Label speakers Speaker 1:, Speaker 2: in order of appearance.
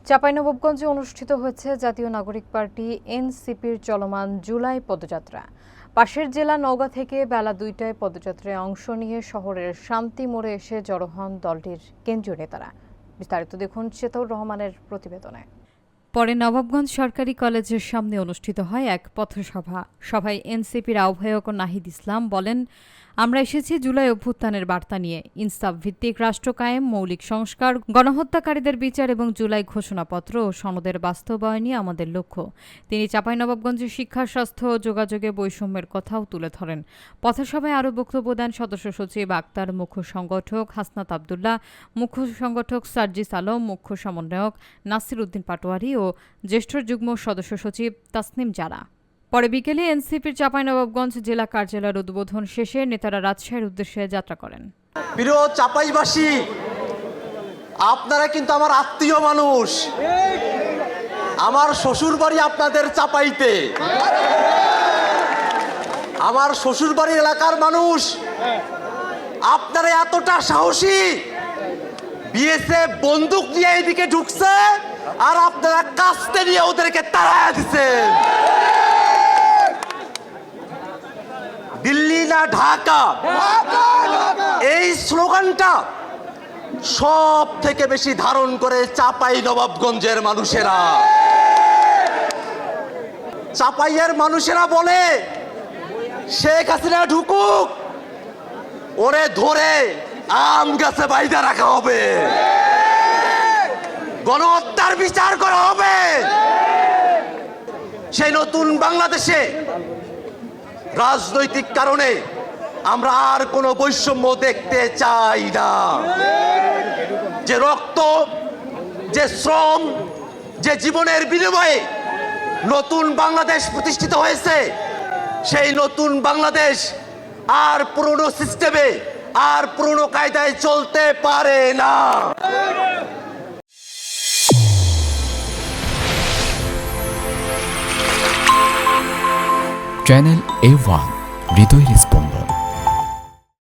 Speaker 1: চাঁপাইনবাবগঞ্জে অনুষ্ঠিত হয়েছে জাতীয় নাগরিক পার্টি এনসিপির চলমান জুলাই পদযাত্রা। পাশের জেলা নওগাঁ থেকে বেলা ২টায় পদযাত্রায় অংশ নিয়ে শহরের শান্তি মোড়ে এসে জড়ো হন দলটির কেন্দ্রীয় নেতারা। বিস্তারিত দেখুন চেতাউর রহমানের প্রতিবেদনে। পরে নবাবগঞ্জ সরকারি কলেজের সামনে অনুষ্ঠিত হয় এক পথসভা। সভায় এনসিপির আহ্বায়ক নাহিদ ইসলাম বলেন, আমরা এসেছি জুলাই অভ্যুত্থানের বার্তা নিয়ে। ইনসাফ ভিত্তিক রাষ্ট্র কায়েম, মৌলিক সংস্কার, গণহত্যাকারীদের বিচার এবং জুলাই ঘোষণাপত্র ও সনদের বাস্তবায়নই আমাদের লক্ষ্য। তিনি চাঁপাইনবাবগঞ্জের শিক্ষা, স্বাস্থ্য ও যোগাযোগে বৈষম্যের কথাও তুলে ধরেন। পথসভায় আরও বক্তব্য দেন সদস্য সচিব আক্তার, মুখ্য সংগঠক হাসনাত আবদুল্লাহ, মুখ্য সংগঠক সার্জিস আলম, মুখ্য সমন্বয়ক নাসির উদ্দিন পাটোয়ারি ও জ্যেষ্ঠ যুগ্ম সদস্য সচিব তাসনিম জারা। পরে বিকেলে এনসিপির চাঁপাইনবাবগঞ্জ জেলা কার্যালয়ের উদ্বোধন শেষে নেতারা রাজশাহীর উদ্দেশ্যে যাত্রা করেন।
Speaker 2: প্রিয় চাঁপাইবাসী, আপনারা কিন্তু আমার আত্মীয় মানুষ। আমার শ্বশুর বাড়ি আপনাদের চাঁপাইতে। আমার শ্বশুর বাড়ির এলাকার মানুষ। আপনারা এতটা সাহসী, বিএসএফ বন্দুক নিয়ে এদিকে ঢুকছে আর আপনারা কাস্তে নিয়ে ওদেরকে তাড়ায় দিচ্ছেন। দিল্লি না ঢাকা, এই স্লোগানটা সব থেকে বেশি ধারণ করে চাঁপাইনবাবগঞ্জের মানুষেরা। চাঁপাইয়ের মানুষেরা বলে শেখ হাসিনা ঢুকুক, ওরে ধরে আম গাছে বাইদা রাখা হবে, গণহত্যার বিচার করা হবে। সেই নতুন বাংলাদেশে রাজনৈতিক কারণে আমরা আর কোনো বৈষম্য দেখতে চাই না। যে রক্ত, যে শ্রম, যে জীবনের বিনিময়ে নতুন বাংলাদেশ প্রতিষ্ঠিত হয়েছে, সেই নতুন বাংলাদেশ আর পুরনো সিস্টেমে, আর পুরনো কায়দায় চলতে পারে না।
Speaker 3: চ্যানেল A1 হৃদয়ের স্পন্দন।